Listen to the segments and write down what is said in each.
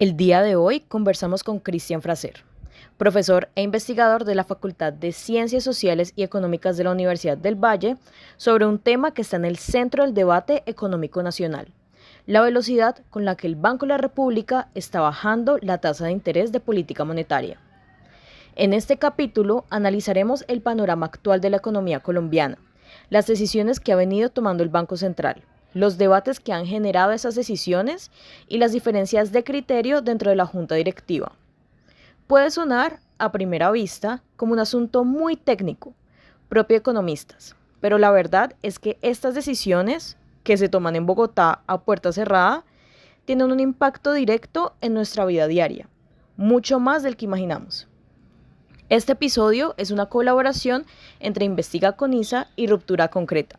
El día de hoy conversamos con Cristian Fraser, profesor e investigador de la Facultad de Ciencias Sociales y Económicas de la Universidad del Valle, sobre un tema que está en el centro del debate económico nacional: la velocidad con la que el Banco de la República está bajando la tasa de interés de política monetaria. En este capítulo analizaremos el panorama actual de la economía colombiana, las decisiones que ha venido tomando el Banco Central, los debates que han generado esas decisiones y las diferencias de criterio dentro de la junta directiva. Puede sonar, a primera vista, como un asunto muy técnico, propio de economistas, pero la verdad es que estas decisiones, que se toman en Bogotá a puerta cerrada, tienen un impacto directo en nuestra vida diaria, mucho más del que imaginamos. Este episodio es una colaboración entre Investiga con ISA y Ruptura Concreta,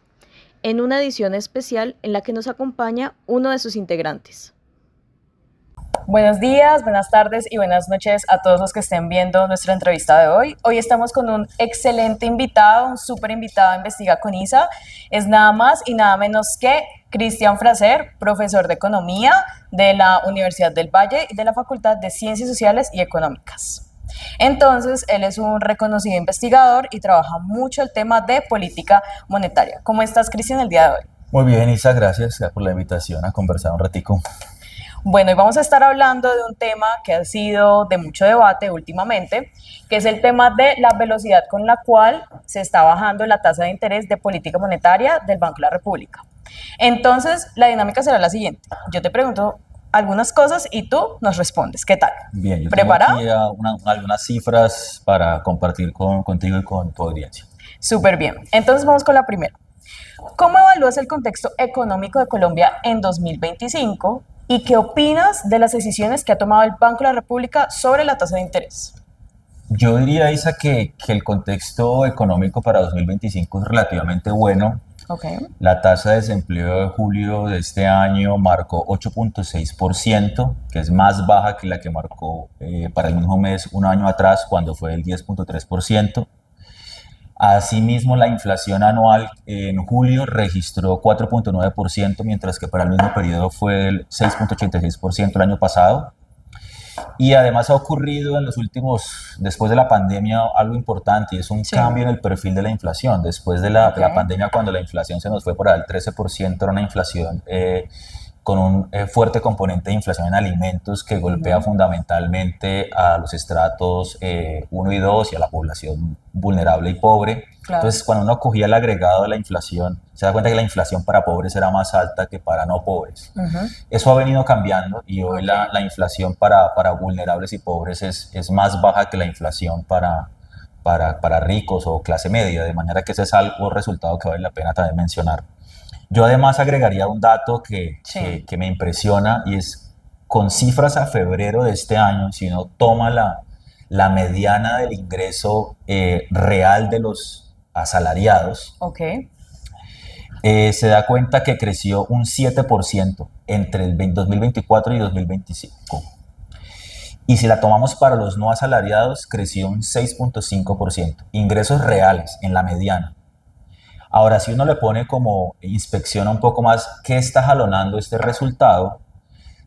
en una edición especial en la que nos acompaña uno de sus integrantes. Buenos días, buenas tardes y buenas noches a todos los que estén viendo nuestra entrevista de hoy. Hoy estamos con un excelente invitado, un súper invitado a Investiga con ISA. Es nada más y nada menos que Cristian Fraser, profesor de Economía de la Universidad del Valle y de la Facultad de Ciencias Sociales y Económicas. Entonces, él es un reconocido investigador y trabaja mucho el tema de política monetaria. ¿Cómo estás, Cristian, el día de hoy? Muy bien, Isa, gracias por la invitación a conversar un ratico. Bueno, y vamos a estar hablando de un tema que ha sido de mucho debate últimamente, que es el tema de la velocidad con la cual se está bajando la tasa de interés de política monetaria del Banco de la República. Entonces, la dinámica será la siguiente. Yo te pregunto algunas cosas y tú nos respondes. ¿Qué tal? Bien, yo ¿Preparado? tengo aquí algunas cifras para compartir contigo y con tu audiencia. Súper bien. Entonces vamos con la primera. ¿Cómo evalúas el contexto económico de Colombia en 2025 y qué opinas de las decisiones que ha tomado el Banco de la República sobre la tasa de interés? Yo diría, Isa, que el contexto económico para 2025 es relativamente bueno. Okay. La tasa de desempleo de julio de este año marcó 8.6%, que es más baja que la que marcó para el mismo mes un año atrás, cuando fue el 10.3%. Asimismo, la inflación anual en julio registró 4.9%, mientras que para el mismo periodo fue el 6.86% el año pasado. Y además ha ocurrido en los últimos, después de la pandemia, algo importante, y es un cambio en el perfil de la inflación. Después de la pandemia, cuando la inflación se nos fue por al 13%, era una inflación con un fuerte componente de inflación en alimentos que golpea fundamentalmente a los estratos 1 y 2 y a la población vulnerable y pobre. Claro. Entonces, cuando uno cogía el agregado de la inflación, se da cuenta que la inflación para pobres era más alta que para no pobres. Eso ha venido cambiando y hoy la inflación para vulnerables y pobres es más baja que la inflación para ricos o clase media, de manera que ese es algo resultado que vale la pena también mencionar. Yo además agregaría un dato que me impresiona, y es con cifras a febrero de este año, si uno toma la mediana del ingreso real de los asalariados, se da cuenta que creció un 7% entre el 2024 y 2025. Y si la tomamos para los no asalariados, creció un 6.5%. Ingresos reales en la mediana. Ahora, si uno le pone como inspecciona un poco más qué está jalonando este resultado,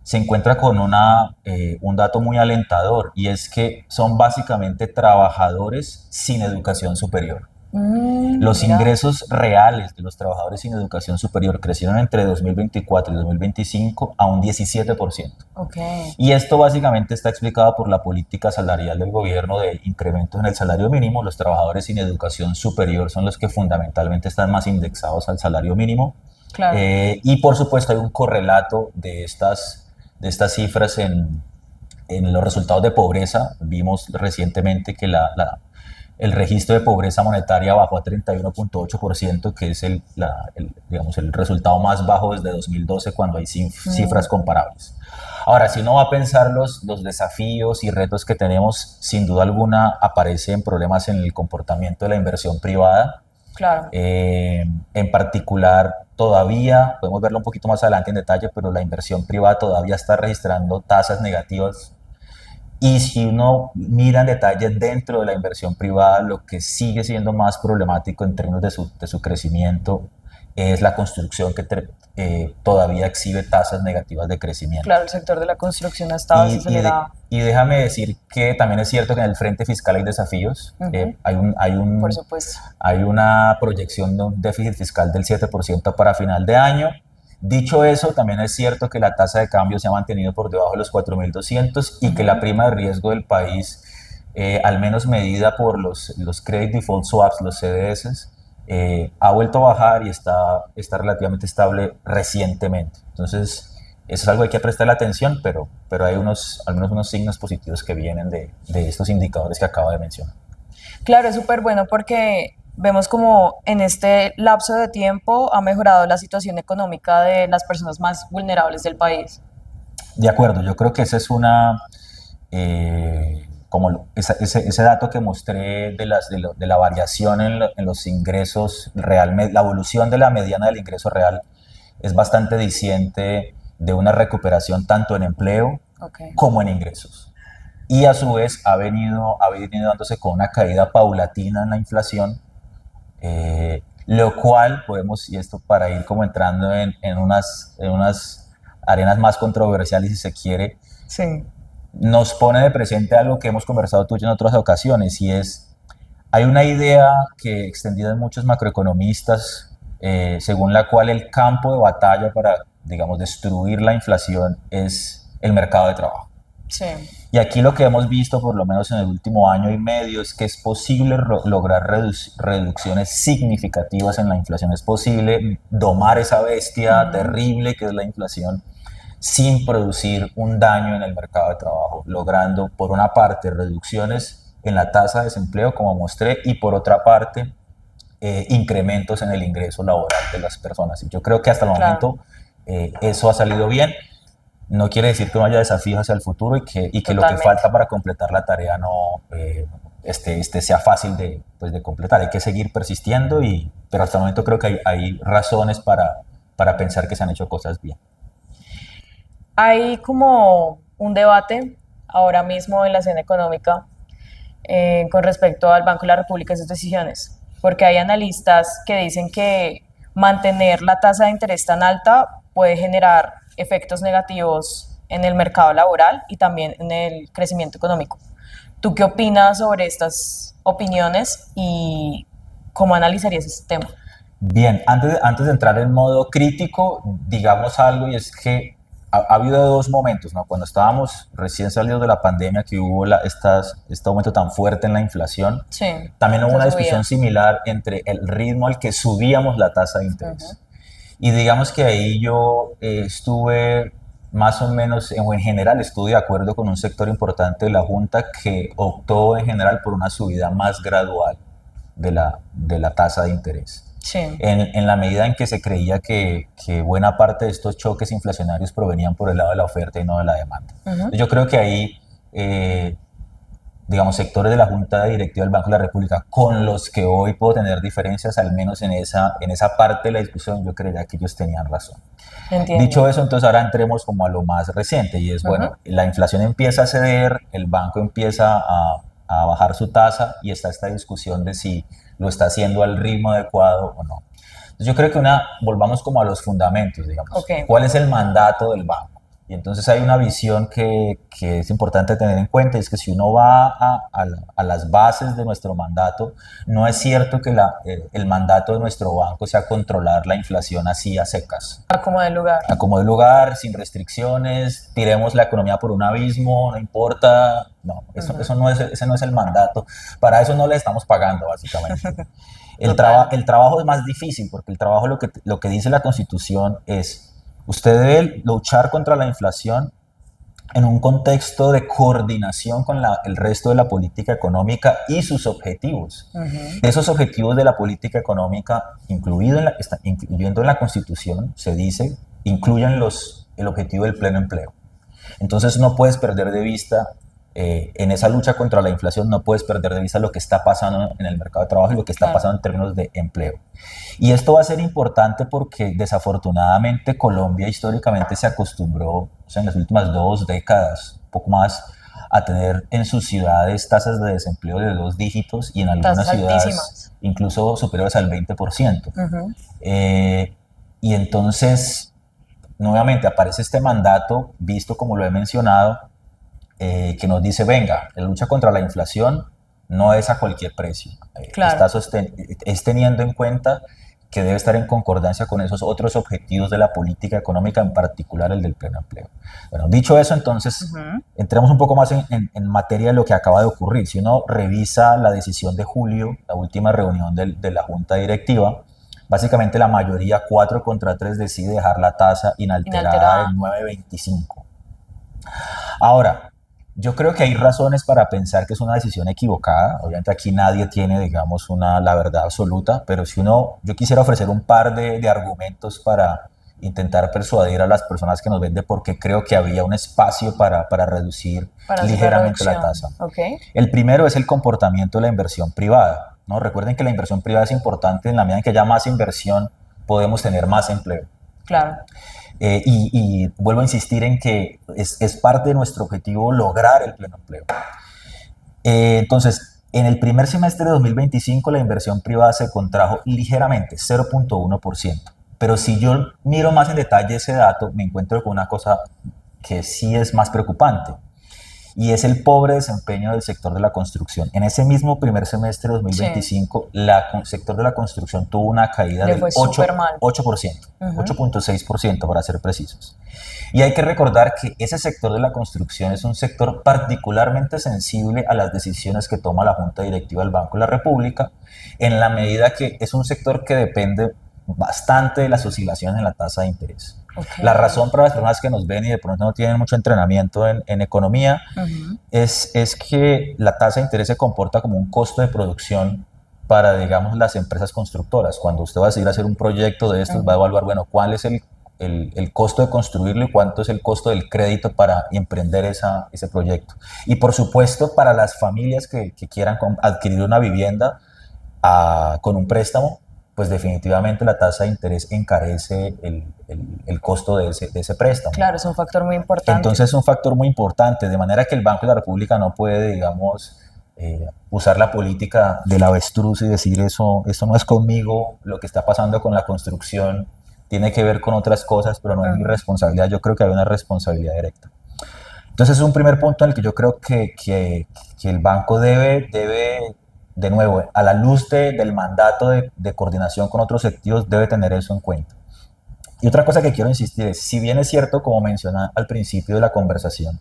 se encuentra con un dato muy alentador, y es que son básicamente trabajadores sin educación superior. Los ingresos reales de los trabajadores sin educación superior crecieron entre 2024 y 2025 a un 17%. Y esto básicamente está explicado por la política salarial del gobierno de incrementos en el salario mínimo. Los trabajadores sin educación superior son los que fundamentalmente están más indexados al salario mínimo. Claro. Y por supuesto hay un correlato de estas cifras en los resultados de pobreza. Vimos recientemente que el registro de pobreza monetaria bajó a 31.8%, que es el resultado más bajo desde 2012, cuando hay cifras comparables. Ahora, si uno va a pensar los desafíos y retos que tenemos, sin duda alguna aparecen problemas en el comportamiento de la inversión privada. Claro. En particular, todavía, podemos verlo un poquito más adelante en detalle, pero la inversión privada todavía está registrando tasas negativas. Y si uno mira en detalle dentro de la inversión privada, lo que sigue siendo más problemático en términos de su crecimiento es la construcción, que todavía exhibe tasas negativas de crecimiento. Claro, el sector de la construcción ha estado desacelerado. Y déjame decir que también es cierto que en el frente fiscal hay desafíos. Por supuesto. Hay una proyección de un déficit fiscal del 7% para final de año. Dicho eso, también es cierto que la tasa de cambio se ha mantenido por debajo de los 4.200 y que la prima de riesgo del país, al menos medida por los Credit Default Swaps, los CDS, ha vuelto a bajar y está relativamente estable recientemente. Entonces, eso es algo que hay que prestarle atención, pero hay al menos unos signos positivos que vienen de estos indicadores que acabo de mencionar. Claro, es súper bueno porque vemos como en este lapso de tiempo ha mejorado la situación económica de las personas más vulnerables del país. De acuerdo, yo creo que esa es ese dato que mostré de la variación en los ingresos realmente, la evolución de la mediana del ingreso real es bastante diciente de una recuperación tanto en empleo como en ingresos. Y a su vez ha venido dándose con una caída paulatina en la inflación, lo cual podemos, y esto para ir como entrando en unas arenas más controversiales si se quiere, sí, nos pone de presente algo que hemos conversado tú y yo en otras ocasiones, y es, hay una idea que extendida en muchos macroeconomistas, según la cual el campo de batalla para, digamos, destruir la inflación es el mercado de trabajo. Sí. Y aquí lo que hemos visto, por lo menos en el último año y medio, es que es posible lograr reducciones significativas en la inflación. Es posible domar esa bestia terrible que es la inflación sin producir un daño en el mercado de trabajo, logrando, por una parte, reducciones en la tasa de desempleo, como mostré, y por otra parte, incrementos en el ingreso laboral de las personas. Y yo creo que hasta el momento eso ha salido bien. No quiere decir que no haya desafíos hacia el futuro y que lo que falta para completar la tarea no sea fácil de completar. Hay que seguir persistiendo, pero hasta el momento creo que hay razones para pensar que se han hecho cosas bien. Hay como un debate ahora mismo en la escena económica con respecto al Banco de la República y sus decisiones, porque hay analistas que dicen que mantener la tasa de interés tan alta puede generar efectos negativos en el mercado laboral y también en el crecimiento económico. ¿Tú qué opinas sobre estas opiniones y cómo analizarías este tema? Bien, antes de entrar en modo crítico, digamos algo, y es que ha habido dos momentos, ¿no? Cuando estábamos recién salidos de la pandemia, que hubo este aumento tan fuerte en la inflación, sí, también hubo una discusión similar entre el ritmo al que subíamos la tasa de interés. Y digamos que ahí yo estuve más o menos, en general estuve de acuerdo con un sector importante de la Junta que optó en general por una subida más gradual de la tasa de interés. Sí. En la medida en que se creía que buena parte de estos choques inflacionarios provenían por el lado de la oferta y no de la demanda. Yo creo que ahí, digamos, sectores de la Junta Directiva del Banco de la República, con los que hoy puedo tener diferencias, al menos en esa parte de la discusión, yo creía que ellos tenían razón. Entiendo. Dicho eso, entonces ahora entremos como a lo más reciente, y es, bueno, la inflación empieza a ceder, el banco empieza a bajar su tasa, y está esta discusión de si lo está haciendo al ritmo adecuado o no. Entonces yo creo que volvamos como a los fundamentos, digamos. ¿Cuál es el mandato del banco? Y entonces hay una visión que es importante tener en cuenta, y es que si uno va a las bases de nuestro mandato, no es cierto que el mandato de nuestro banco sea controlar la inflación así a secas. A como de lugar. A como de lugar, sin restricciones, tiremos la economía por un abismo, no importa. No, ese no es el mandato. Para eso no le estamos pagando, básicamente. El trabajo es más difícil, porque el trabajo, lo que dice la Constitución es: usted debe luchar contra la inflación en un contexto de coordinación con el resto de la política económica y sus objetivos. Esos objetivos de la política económica, incluyendo en la Constitución, se dice, incluyen el objetivo del pleno empleo. Entonces no puedes perder de vista, en esa lucha contra la inflación, no puedes perder de vista lo que está pasando en el mercado de trabajo y lo que está pasando en términos de empleo. Y esto va a ser importante porque desafortunadamente Colombia históricamente se acostumbró, o sea, en las últimas 2 décadas, un poco más, a tener en sus ciudades tasas de desempleo de 2 dígitos y en algunas ciudades incluso superiores al 20%. Y entonces, nuevamente aparece este mandato, visto como lo he mencionado, que nos dice, venga, la lucha contra la inflación no es a cualquier precio. Claro. Es teniendo en cuenta que debe estar en concordancia con esos otros objetivos de la política económica, en particular el del pleno empleo. Bueno, dicho eso, entonces, entremos un poco más en materia de lo que acaba de ocurrir. Si uno revisa la decisión de julio, la última reunión de la Junta Directiva, básicamente la mayoría, 4-3, decide dejar la tasa inalterada en 9.25. Ahora, yo creo que hay razones para pensar que es una decisión equivocada. Obviamente aquí nadie tiene, digamos, la verdad absoluta, pero yo quisiera ofrecer un par de argumentos para intentar persuadir a las personas que nos ven de por qué creo que había un espacio para reducir ligeramente la tasa. Okay. El primero es el comportamiento de la inversión privada, ¿no? Recuerden que la inversión privada es importante. En la medida en que haya más inversión, podemos tener más empleo. Claro. Y vuelvo a insistir en que es parte de nuestro objetivo lograr el pleno empleo. Entonces, en el primer semestre de 2025 la inversión privada se contrajo ligeramente, 0.1%. Pero si yo miro más en detalle ese dato, me encuentro con una cosa que sí es más preocupante, y es el pobre desempeño del sector de la construcción. En ese mismo primer semestre de 2025, el sector de la construcción tuvo una caída del 8%, 8.6% para ser precisos. Y hay que recordar que ese sector de la construcción es un sector particularmente sensible a las decisiones que toma la Junta Directiva del Banco de la República, en la medida que es un sector que depende bastante de las oscilaciones en la tasa de interés. Okay. La razón para las personas que nos ven y de pronto no tienen mucho entrenamiento en economía es que la tasa de interés se comporta como un costo de producción para, digamos, las empresas constructoras. Cuando usted va a decidir hacer un proyecto de estos, va a evaluar, bueno, cuál es el costo de construirlo y cuánto es el costo del crédito para emprender ese proyecto. Y por supuesto, para las familias que quieran adquirir una vivienda con un préstamo, pues definitivamente la tasa de interés encarece el costo de ese préstamo. Claro, es un factor muy importante. Entonces es un factor muy importante, de manera que el Banco de la República no puede, digamos, usar la política del avestruz y decir eso no es conmigo, lo que está pasando con la construcción tiene que ver con otras cosas, pero no es mi responsabilidad. Yo creo que hay una responsabilidad directa. Entonces es un primer punto en el que yo creo que el banco debe, de nuevo, a la luz del mandato de coordinación con otros sectores, debe tener eso en cuenta. Y otra cosa que quiero insistir es, si bien es cierto, como mencioné al principio de la conversación,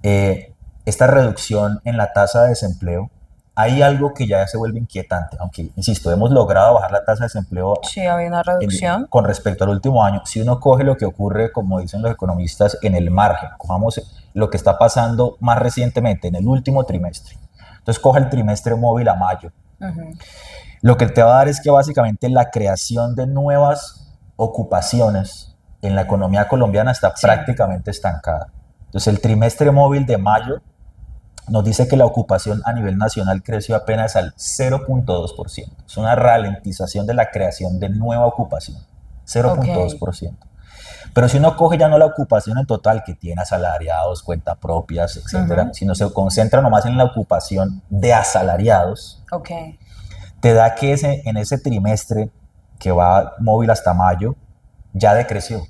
esta reducción en la tasa de desempleo, hay algo que ya se vuelve inquietante, aunque, insisto, hemos logrado bajar la tasa de desempleo. Sí, había una reducción. Con respecto al último año. Si uno coge lo que ocurre, como dicen los economistas, en el margen, cojamos lo que está pasando más recientemente, en el último trimestre. Entonces coge el trimestre móvil a mayo. Lo que te va a dar es que básicamente la creación de nuevas ocupaciones en la economía colombiana está prácticamente estancada. Entonces el trimestre móvil de mayo nos dice que la ocupación a nivel nacional creció apenas al 0.2%. Es una ralentización de la creación de nueva ocupación, 0.2%. Pero si uno coge ya no la ocupación en total, que tiene asalariados, cuentapropias, etcétera, sino se concentra nomás en la ocupación de asalariados, te da que en ese trimestre que va móvil hasta mayo, ya decreció.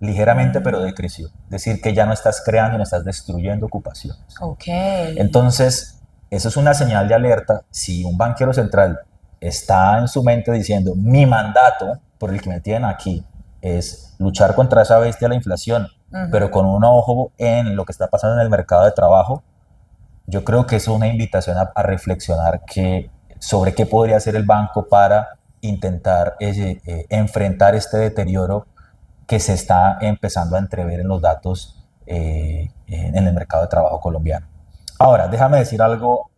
Ligeramente, pero decreció. Es decir, que ya no estás creando, no estás destruyendo ocupaciones. Entonces, eso es una señal de alerta. Si un banquero central está en su mente diciendo, mi mandato por el que me tienen aquí es luchar contra esa bestia de la inflación, pero con un ojo en lo que está pasando en el mercado de trabajo, yo creo que es una invitación a reflexionar sobre qué podría hacer el banco para intentar enfrentar este deterioro que se está empezando a entrever en los datos en el mercado de trabajo colombiano. Ahora, déjame decir algo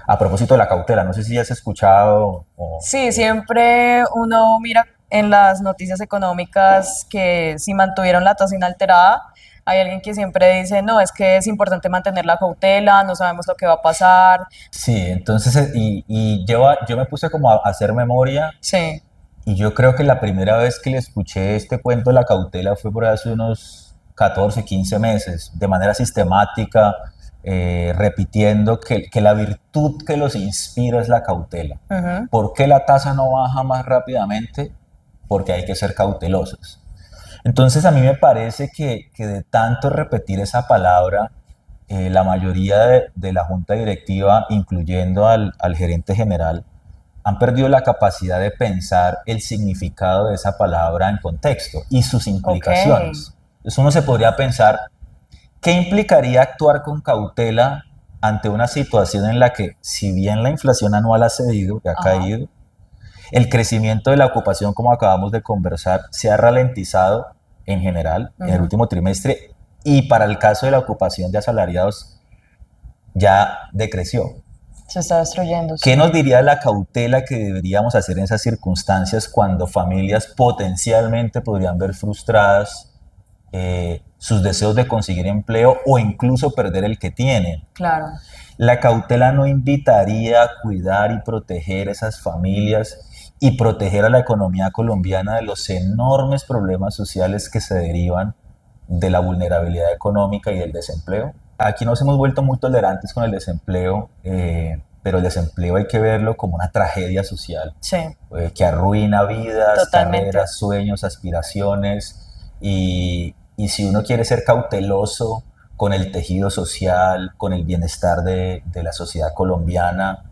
a propósito de la cautela. No sé si has escuchado. Sí, siempre uno mira en las noticias económicas que si mantuvieron la tasa inalterada, hay alguien que siempre dice, no, es que es importante mantener la cautela, no sabemos lo que va a pasar. Sí, entonces, yo me puse como a hacer memoria. Sí. Y yo creo que la primera vez que le escuché este cuento de la cautela fue por hace unos 14, 15 meses, de manera sistemática, repitiendo que la virtud que los inspira es la cautela. Ujú. ¿Por qué la tasa no baja más rápidamente? Porque hay que ser cautelosos. Entonces a mí me parece que de tanto repetir esa palabra, la mayoría de la junta directiva, incluyendo al gerente general, han perdido la capacidad de pensar el significado de esa palabra en contexto y sus Ok. implicaciones. Entonces uno se podría pensar, ¿qué implicaría actuar con cautela ante una situación en la que, si bien la inflación anual ha cedido, que ha Ajá. caído, el crecimiento de la ocupación, como acabamos de conversar, se ha ralentizado en general en el Ujú. último trimestre y para el caso de la ocupación de asalariados ya decreció? Se está destruyendo, ¿Qué sí. nos diría la cautela que deberíamos hacer en esas circunstancias cuando familias potencialmente podrían ver frustradas sus deseos de conseguir empleo o incluso perder el que tienen? Claro. La cautela no invitaría a cuidar y proteger esas familias y proteger a la economía colombiana de los enormes problemas sociales que se derivan de la vulnerabilidad económica y del desempleo. Aquí nos hemos vuelto muy tolerantes con el desempleo, pero el desempleo hay que verlo como una tragedia social Sí, que arruina vidas, totalmente. carreras, sueños, aspiraciones, y si uno quiere ser cauteloso con el tejido social, con el bienestar de la sociedad colombiana,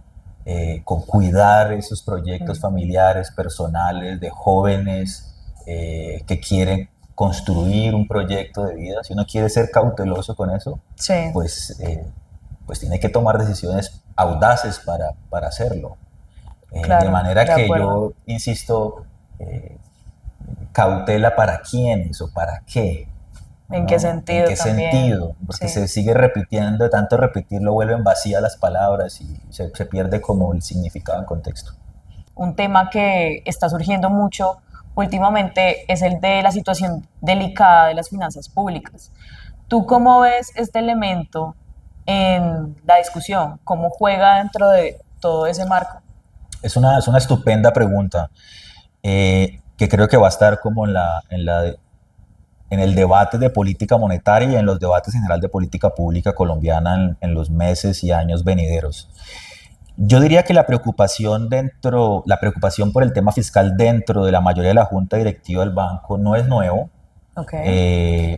con cuidar esos proyectos Mm. familiares, personales, de jóvenes que quieren construir un proyecto de vida, si uno quiere ser cauteloso con eso, Sí, pues, pues tiene que tomar decisiones audaces para hacerlo. De claro, manera de que acuerdo. yo insisto, cautela para quiénes o para qué, ¿En qué ¿no? ¿En sentido qué también? sentido? Porque Sí. se sigue repitiendo, de tanto repetirlo vuelven vacías las palabras y se pierde como el significado en contexto. Un tema que está surgiendo mucho últimamente es el de la situación delicada de las finanzas públicas. ¿Tú cómo ves este elemento en la discusión? ¿Cómo juega dentro de todo ese marco? Es una estupenda pregunta que creo que va a estar como en el debate de política monetaria y en los debates en general de política pública colombiana en los meses y años venideros. Yo diría que la preocupación por el tema fiscal dentro de la mayoría de la junta directiva del banco no es nuevo. Ok,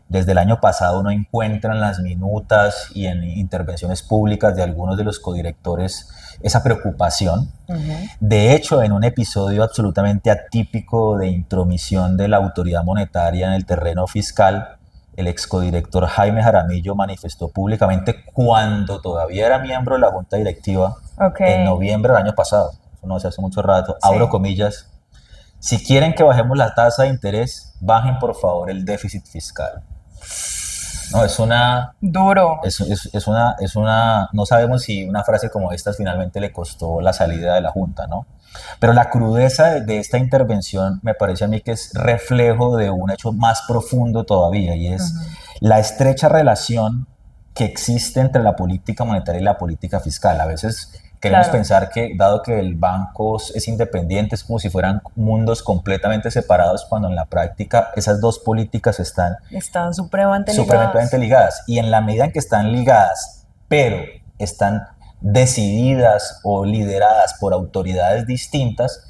Desde el año pasado uno encuentra en las minutas y en intervenciones públicas de algunos de los codirectores esa preocupación. ujú, De hecho, en un episodio absolutamente atípico de intromisión de la autoridad monetaria en el terreno fiscal, el excodirector Jaime Jaramillo manifestó públicamente, cuando todavía era miembro de la junta directiva, ok, en noviembre del año pasado, eso no se hace mucho rato, abro sí, comillas: si quieren que bajemos la tasa de interés, bajen por favor el déficit fiscal. No, duro, no sabemos si una frase como esta finalmente le costó la salida de la Junta, ¿no? Pero la crudeza de esta intervención me parece a mí que es reflejo de un hecho más profundo todavía, y es ujú, la estrecha relación que existe entre la política monetaria y la política fiscal. A veces queremos claro, pensar que, dado que el banco es independiente, es como si fueran mundos completamente separados, cuando en la práctica esas dos políticas están están supremamente supremamente ligadas. ligadas. Y en la medida en que están ligadas, pero están decididas o lideradas por autoridades distintas,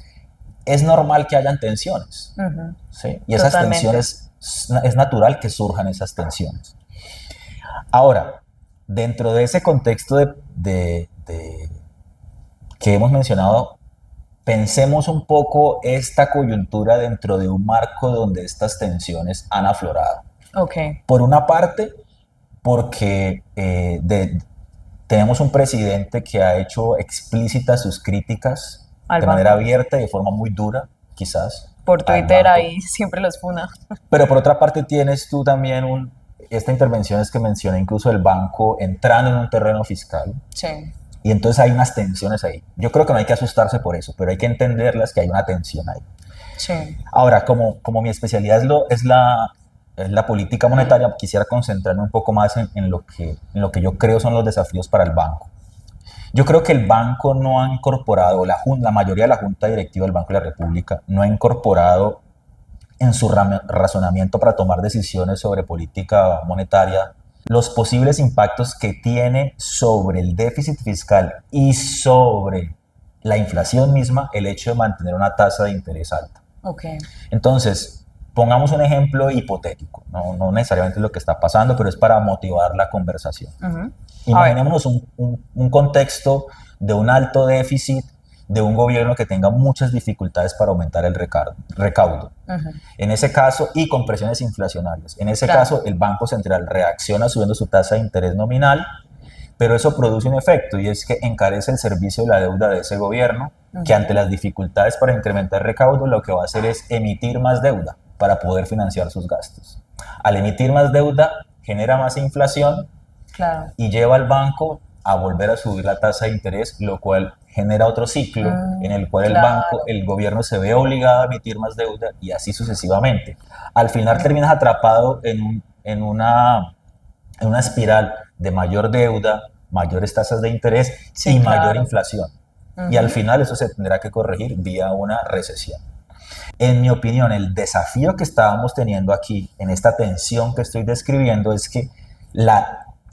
es normal que hayan tensiones. Ujú, ¿Sí? Y esas totalmente. tensiones, es natural que surjan esas tensiones. Ahora, dentro de ese contexto que hemos mencionado, pensemos un poco esta coyuntura dentro de un marco donde estas tensiones han aflorado. Ok, Por una parte, porque tenemos un presidente que ha hecho explícitas sus críticas al de manera banco. abierta y de forma muy dura, quizás, Por al Twitter banco. ahí siempre los funa. Pero por otra parte tienes tú también esta intervención es que menciona incluso el banco entrando en un terreno fiscal, Sí, y entonces hay unas tensiones ahí. Yo creo que no hay que asustarse por eso, pero hay que entenderlas, que hay una tensión ahí. sí, Ahora, como mi especialidad es la política monetaria, quisiera concentrarme un poco más en lo que yo creo son los desafíos para el banco. Yo creo que el banco no ha incorporado, la mayoría de la junta directiva del Banco de la República no ha incorporado en su razonamiento para tomar decisiones sobre política monetaria los posibles impactos que tiene sobre el déficit fiscal y sobre la inflación misma el hecho de mantener una tasa de interés alta. Okay. Entonces, pongamos un ejemplo hipotético, no necesariamente lo que está pasando, pero es para motivar la conversación. Imaginémonos un contexto de un alto déficit, de un gobierno que tenga muchas dificultades para aumentar el recaudo. En ese caso, y con presiones inflacionarias. En ese caso, el Banco Central reacciona subiendo su tasa de interés nominal, pero eso produce un efecto, y es que encarece el servicio de la deuda de ese gobierno, que ante las dificultades para incrementar el recaudo, lo que va a hacer es emitir más deuda para poder financiar sus gastos. Al emitir más deuda, genera más inflación, y lleva al banco a volver a subir la tasa de interés, lo cual genera otro ciclo en el cual el gobierno se ve obligado a emitir más deuda y así sucesivamente. Al final terminas atrapado en una espiral de mayor deuda, mayores tasas de interés y mayor inflación. Y al final eso se tendrá que corregir vía una recesión. En mi opinión, el desafío que estábamos teniendo aquí, en esta tensión que estoy describiendo, es que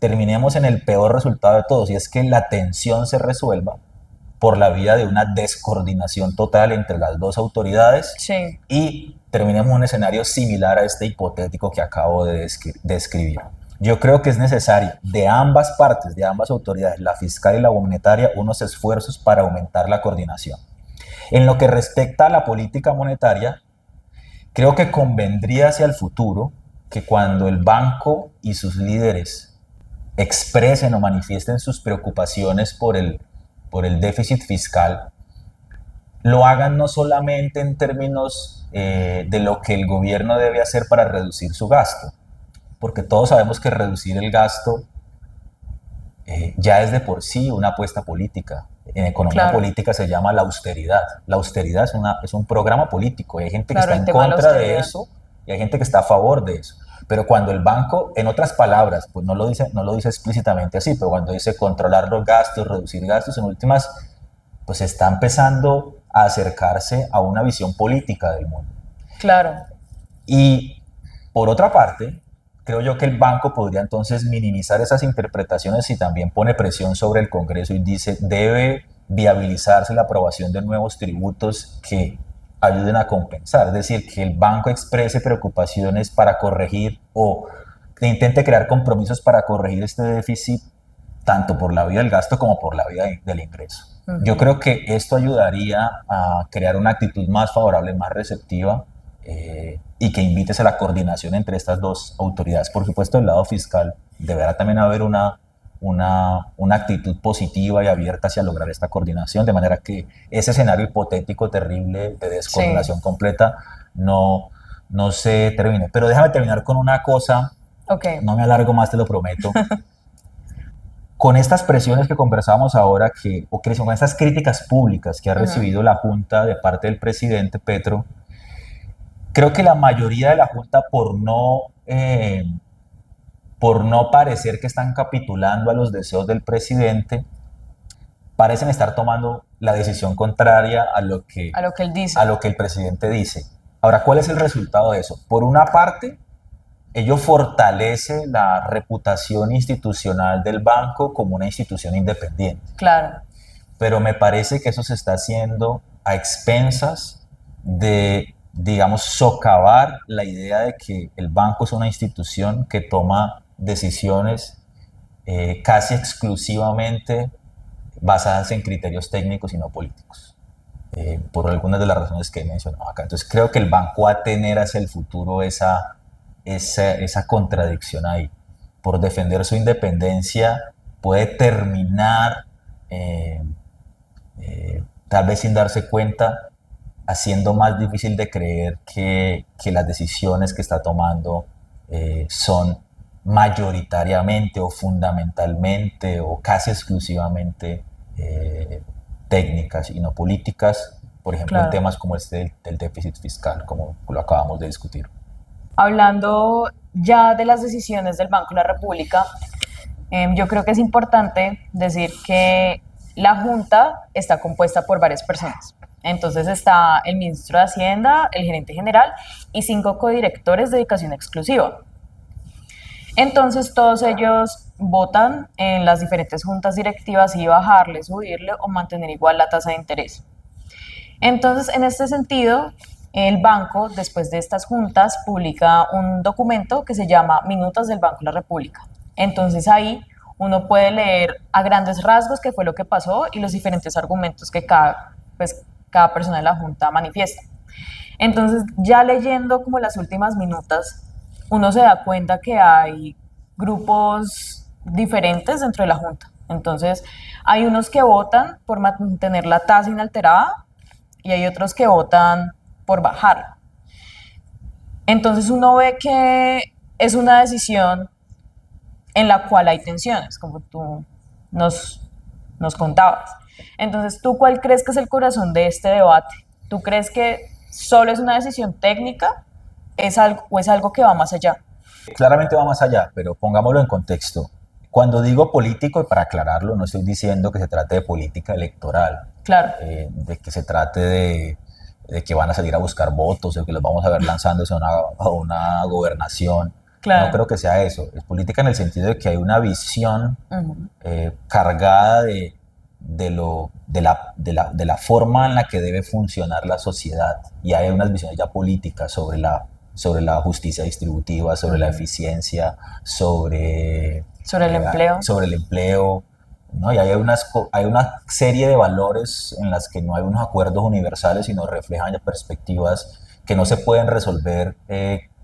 terminemos en el peor resultado de todos, y es que la tensión se resuelva por la vía de una descoordinación total entre las dos autoridades y terminemos en un escenario similar a este hipotético que acabo de describir. Yo creo que es necesario de ambas partes, de ambas autoridades, la fiscal y la monetaria, unos esfuerzos para aumentar la coordinación. En lo que respecta a la política monetaria, creo que convendría hacia el futuro que cuando el banco y sus líderes expresen o manifiesten sus preocupaciones por el déficit fiscal, lo hagan no solamente en términos de lo que el gobierno debe hacer para reducir su gasto, porque todos sabemos que reducir el gasto ya es de por sí una apuesta política. En economía política se llama la austeridad. La austeridad es un programa político, y hay gente que está en contra de eso y hay gente que está a favor de eso. Pero cuando el banco, en otras palabras, pues no lo dice explícitamente así, pero cuando dice controlar los gastos, reducir gastos, en últimas, pues está empezando a acercarse a una visión política del mundo. Y por otra parte, creo yo que el banco podría entonces minimizar esas interpretaciones y también pone presión sobre el Congreso y dice, debe viabilizarse la aprobación de nuevos tributos que ayuden a compensar, es decir, que el banco exprese preocupaciones para corregir o que intente crear compromisos para corregir este déficit tanto por la vía del gasto como por la vía del ingreso. Yo creo que esto ayudaría a crear una actitud más favorable, más receptiva y que invites a la coordinación entre estas dos autoridades. Por supuesto, del lado fiscal deberá también haber una actitud positiva y abierta hacia lograr esta coordinación, de manera que ese escenario hipotético terrible de descoordinación completa no se termine. Pero déjame terminar con una cosa, no me alargo más, te lo prometo. Con estas presiones que conversábamos ahora, con estas críticas públicas que ha recibido la Junta de parte del presidente Petro, creo que la mayoría de la Junta, por no parecer que están capitulando a los deseos del presidente, parecen estar tomando la decisión contraria a lo que el presidente dice. Ahora, ¿cuál es el resultado de eso? Por una parte, ello fortalece la reputación institucional del banco como una institución independiente. Pero me parece que eso se está haciendo a expensas de, digamos, socavar la idea de que el banco es una institución que toma decisiones casi exclusivamente basadas en criterios técnicos y no políticos, por algunas de las razones que he mencionado acá. Entonces creo que el banco va a tener hacia el futuro esa contradicción ahí. Por defender su independencia puede terminar, tal vez sin darse cuenta, haciendo más difícil de creer que las decisiones que está tomando son mayoritariamente o fundamentalmente o casi exclusivamente técnicas y no políticas, por ejemplo, en temas como este del déficit fiscal, como lo acabamos de discutir. Hablando ya de las decisiones del Banco de la República, yo creo que es importante decir que la Junta está compuesta por varias personas. Entonces está el ministro de Hacienda, el gerente general y 5 codirectores de dedicación exclusiva. Entonces todos ellos votan en las diferentes juntas directivas y bajarle, subirle o mantener igual la tasa de interés. Entonces, en este sentido, el banco, después de estas juntas, publica un documento que se llama Minutas del Banco de la República. Entonces ahí uno puede leer a grandes rasgos qué fue lo que pasó y los diferentes argumentos que cada persona de la junta manifiesta. Entonces, ya leyendo como las últimas minutas, uno se da cuenta que hay grupos diferentes dentro de la junta. Entonces, hay unos que votan por mantener la tasa inalterada y hay otros que votan por bajarla. Entonces uno ve que es una decisión en la cual hay tensiones, como tú nos contabas. Entonces, ¿tú cuál crees que es el corazón de este debate? ¿Tú crees que solo es una decisión técnica o es algo que va más allá? Claramente va más allá, pero pongámoslo en contexto. Cuando digo político, y para aclararlo, no estoy diciendo que se trate de política electoral, Claro, de que se trate de que van a salir a buscar votos, o que los vamos a ver lanzándose a una gobernación. claro. No creo que sea eso. Es política en el sentido de que hay una visión Ujú. cargada de la forma en la que debe funcionar la sociedad. Y hay unas visiones ya políticas sobre la justicia distributiva, sobre la eficiencia, Sobre el empleo. sobre el empleo, ¿no? Y hay una serie de valores en las que no hay unos acuerdos universales, sino reflejan ya perspectivas que no se pueden resolver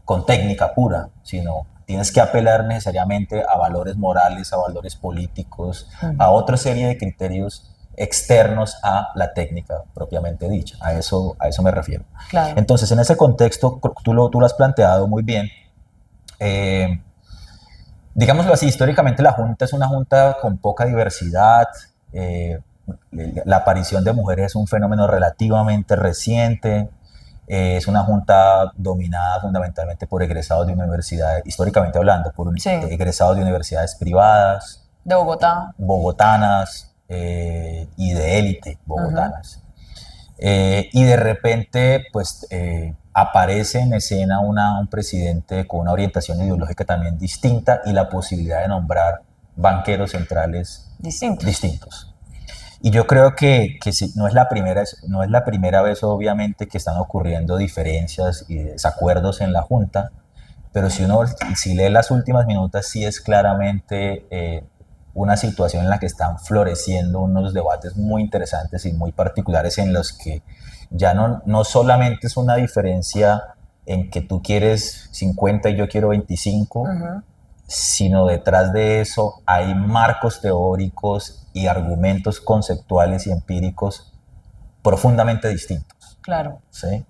con técnica pura, sino tienes que apelar necesariamente a valores morales, a valores políticos, a otra serie de criterios externos a la técnica propiamente dicha. A eso me refiero. Claro. Entonces, en ese contexto, tú lo has planteado muy bien. Digámoslo así, históricamente la Junta es una Junta con poca diversidad. La aparición de mujeres es un fenómeno relativamente reciente. Es una junta dominada fundamentalmente por egresados de universidades, históricamente hablando, Sí. egresados de universidades privadas, De Bogotá. bogotanas y de élite bogotanas. Y de repente, pues, aparece en escena un presidente con una orientación ideológica también distinta y la posibilidad de nombrar banqueros centrales distintos. Y yo creo que sí, no es la primera vez, obviamente, que están ocurriendo diferencias y desacuerdos en la Junta, pero si lee las últimas minutas, sí es claramente una situación en la que están floreciendo unos debates muy interesantes y muy particulares en los que ya no solamente es una diferencia en que tú quieres 50 y yo quiero 25, sino detrás de eso hay marcos teóricos y argumentos conceptuales y empíricos profundamente distintos. Claro. ¿Sí?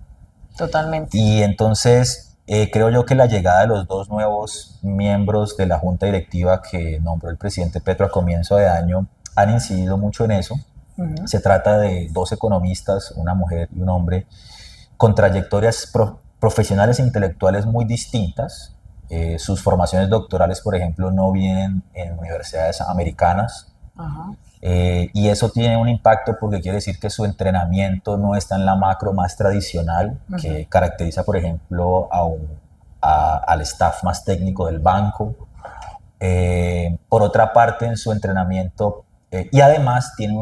Totalmente. Y entonces creo yo que la llegada de los dos nuevos miembros de la junta directiva que nombró el presidente Petro a comienzo de año han incidido mucho en eso. Se trata de dos economistas, una mujer y un hombre, con trayectorias profesionales e intelectuales muy distintas. Sus formaciones doctorales, por ejemplo, no vienen en universidades americanas. Y eso tiene un impacto porque quiere decir que su entrenamiento no está en la macro más tradicional, que caracteriza, por ejemplo, al staff más técnico del banco. Por otra parte, en su entrenamiento, y además tiene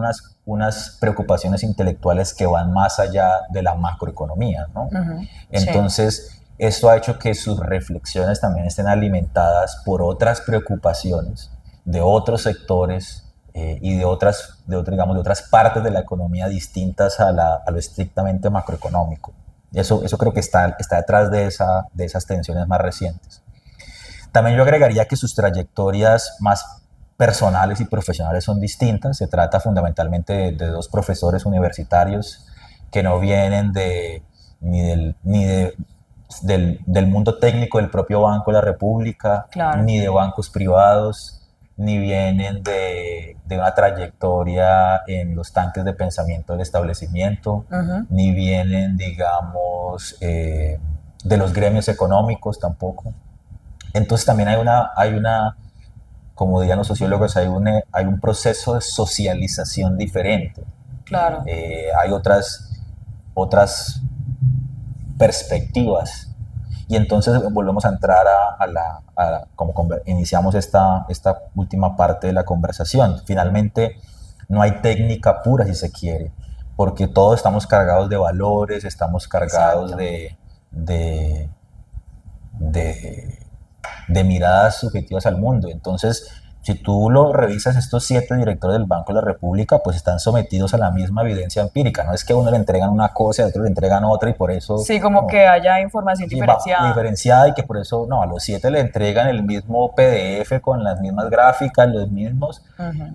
unas preocupaciones intelectuales que van más allá de la macroeconomía, ¿no? Entonces, sí, esto ha hecho que sus reflexiones también estén alimentadas por otras preocupaciones de otros sectores y de otras partes de la economía distintas a lo estrictamente macroeconómico. Eso creo que está detrás de esas tensiones más recientes. También yo agregaría que sus trayectorias más personales y profesionales son distintas. Se trata fundamentalmente de dos profesores universitarios que no vienen del mundo técnico del propio Banco de la República, Claro. ni de bancos privados, ni vienen de una trayectoria en los tanques de pensamiento del establecimiento, ni vienen, digamos, de los gremios económicos tampoco. Entonces también hay una, como dirían los sociólogos, hay un proceso de socialización diferente. Claro. Hay otras perspectivas. Y entonces volvemos a entrar iniciamos esta última parte de la conversación. Finalmente, no hay técnica pura si se quiere, porque todos estamos cargados de valores, estamos cargados de, de miradas subjetivas al mundo. Entonces, si tú lo revisas, estos 7 directores del Banco de la República, pues están sometidos a la misma evidencia empírica. No es que a uno le entregan una cosa y a otro le entregan otra y por eso... Sí, como no, que haya información diferenciada. diferenciada y que por eso, no, a los 7 le entregan el mismo PDF con las mismas gráficas, los mismos,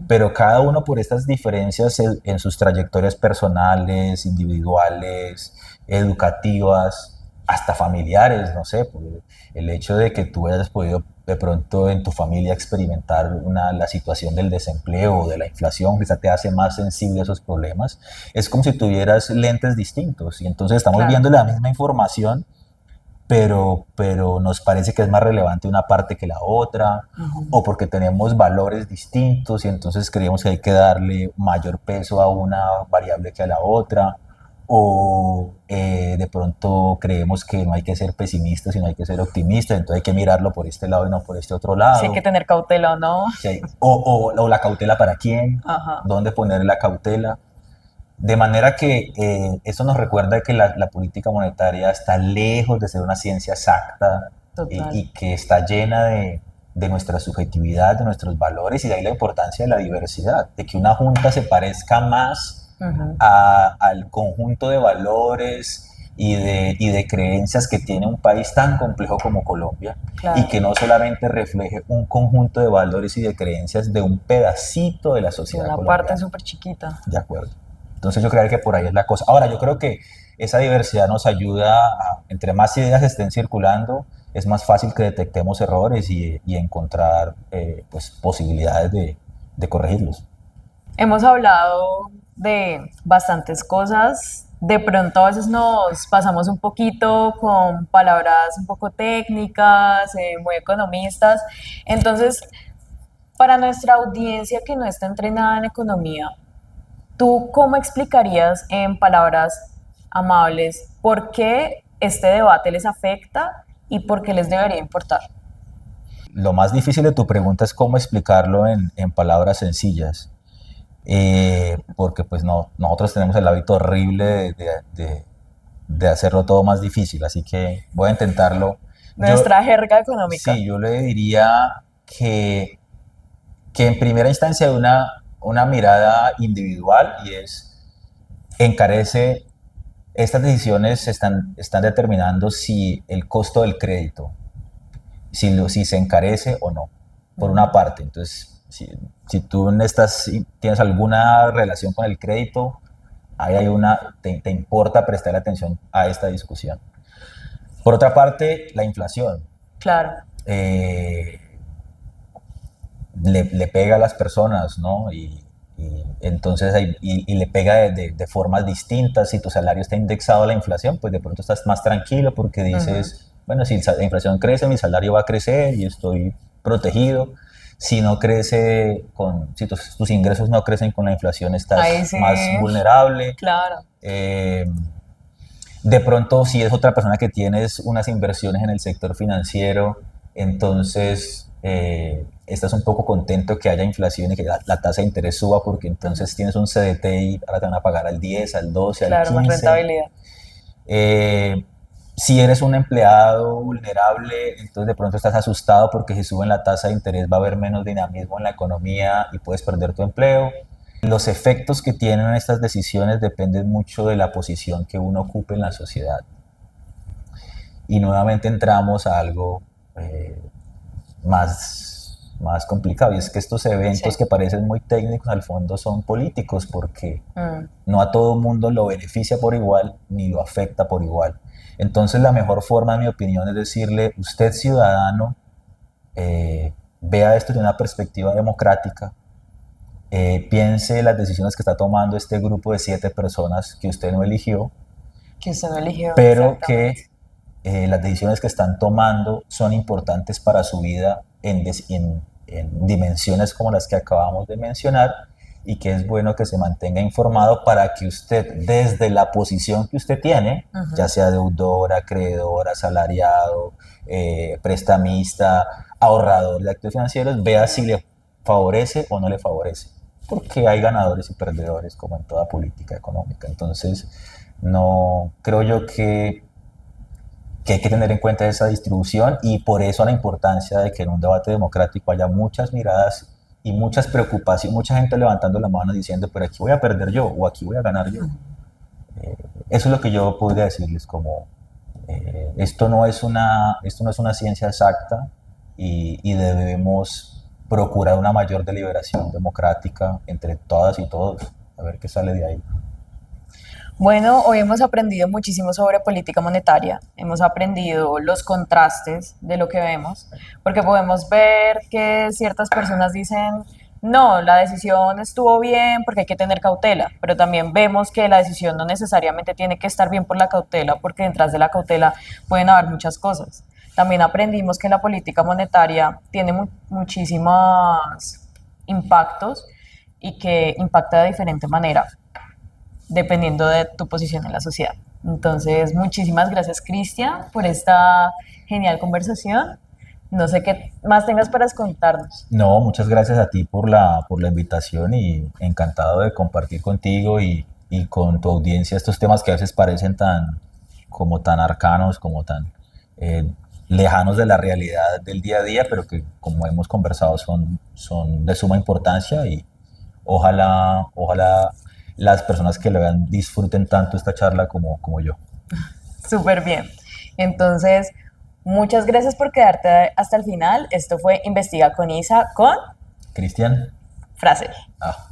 pero cada uno por estas diferencias en sus trayectorias personales, individuales, educativas, hasta familiares, no sé, el hecho de que tú hayas podido de pronto en tu familia experimentar la situación del desempleo o de la inflación, quizá te hace más sensible a esos problemas. Es como si tuvieras lentes distintos y entonces estamos viendo la misma información, pero nos parece que es más relevante una parte que la otra, o porque tenemos valores distintos y entonces creemos que hay que darle mayor peso a una variable que a la otra, o de pronto creemos que no hay que ser pesimistas, sino hay que ser optimistas, entonces hay que mirarlo por este lado y no por este otro lado. Sí, hay que tener cautela o no. Sí, o la cautela para quién, dónde poner la cautela. De manera que eso nos recuerda que la política monetaria está lejos de ser una ciencia exacta y que está llena de nuestra subjetividad, de nuestros valores, y de ahí la importancia de la diversidad, de que una junta se parezca más al conjunto de valores y de creencias que tiene un país tan complejo como Colombia, y que no solamente refleje un conjunto de valores y de creencias de un pedacito de la sociedad colombiana. Una parte súper chiquita. De acuerdo. Entonces yo creo que por ahí es la cosa. Ahora, yo creo que esa diversidad nos ayuda entre más ideas estén circulando, es más fácil que detectemos errores y encontrar pues, posibilidades de corregirlos. Hemos hablado de bastantes cosas. De pronto a veces nos pasamos un poquito con palabras un poco técnicas, muy economistas. Entonces, para nuestra audiencia que no está entrenada en economía, ¿tú cómo explicarías en palabras amables por qué este debate les afecta y por qué les debería importar? Lo más difícil de tu pregunta es cómo explicarlo en palabras sencillas. Porque pues nosotros tenemos el hábito horrible de hacerlo todo más difícil, así que voy a intentarlo. Nuestra jerga económica. Sí, yo le diría que en primera instancia hay una mirada individual, y encarece, estas decisiones están determinando si el costo del crédito, si se encarece o no, por una parte. Entonces, si tú tienes alguna relación con el crédito, ahí te importa prestar atención a esta discusión. Por otra parte, la inflación. Claro. Le pega a las personas, ¿no? Y entonces le pega de formas distintas. Si tu salario está indexado a la inflación, pues de pronto estás más tranquilo porque dices, bueno, si la inflación crece, mi salario va a crecer y estoy protegido. Si no crece, si tus ingresos no crecen con la inflación, estás más vulnerable. Claro. De pronto, si es otra persona que tienes unas inversiones en el sector financiero, entonces estás un poco contento que haya inflación y que la tasa de interés suba, porque entonces tienes un CDT y ahora te van a pagar al 10, al 12, al 15. Claro, más rentabilidad. Si eres un empleado vulnerable, entonces de pronto estás asustado porque si suben la tasa de interés va a haber menos dinamismo en la economía y puedes perder tu empleo. Los efectos que tienen estas decisiones dependen mucho de la posición que uno ocupe en la sociedad. Y nuevamente entramos a algo más complicado, y es que estos eventos que parecen muy técnicos al fondo son políticos, porque no a todo mundo lo beneficia por igual ni lo afecta por igual. Entonces la mejor forma, en mi opinión, es decirle: usted, ciudadano, vea esto de una perspectiva democrática, piense las decisiones que está tomando este grupo de 7 personas que usted no eligió, pero que las decisiones que están tomando son importantes para su vida en dimensiones como las que acabamos de mencionar, y que es bueno que se mantenga informado para que usted, desde la posición que usted tiene, ya sea deudor, acreedor, asalariado, prestamista, ahorrador de activos financieros, vea si le favorece o no le favorece. Porque hay ganadores y perdedores, como en toda política económica. Entonces, no creo yo que hay que tener en cuenta esa distribución, y por eso la importancia de que en un debate democrático haya muchas miradas y muchas preocupaciones, mucha gente levantando la mano diciendo, pero aquí voy a perder yo o aquí voy a ganar yo. Eso es lo que yo podría decirles, como esto no es una ciencia exacta, y debemos procurar una mayor deliberación democrática entre todas y todos, a ver qué sale de ahí. Bueno, hoy hemos aprendido muchísimo sobre política monetaria, hemos aprendido los contrastes de lo que vemos, porque podemos ver que ciertas personas dicen, no, la decisión estuvo bien porque hay que tener cautela, pero también vemos que la decisión no necesariamente tiene que estar bien por la cautela, porque detrás de la cautela pueden haber muchas cosas. También aprendimos que la política monetaria tiene muchísimos impactos y que impacta de diferente manera dependiendo de tu posición en la sociedad. Entonces, muchísimas gracias, Cristian, por esta genial conversación. No sé qué más tengas para contarnos. No, muchas gracias a ti por la invitación, y encantado de compartir contigo y con tu audiencia estos temas que a veces parecen como tan arcanos, como tan eh, lejanos de la realidad del día a día, pero que, como hemos conversado, son de suma importancia, y ojalá las personas que lo vean disfruten tanto esta charla como yo. Súper bien. Entonces, muchas gracias por quedarte hasta el final. Esto fue Investiga con Isa con Cristian. Fraser. Ah.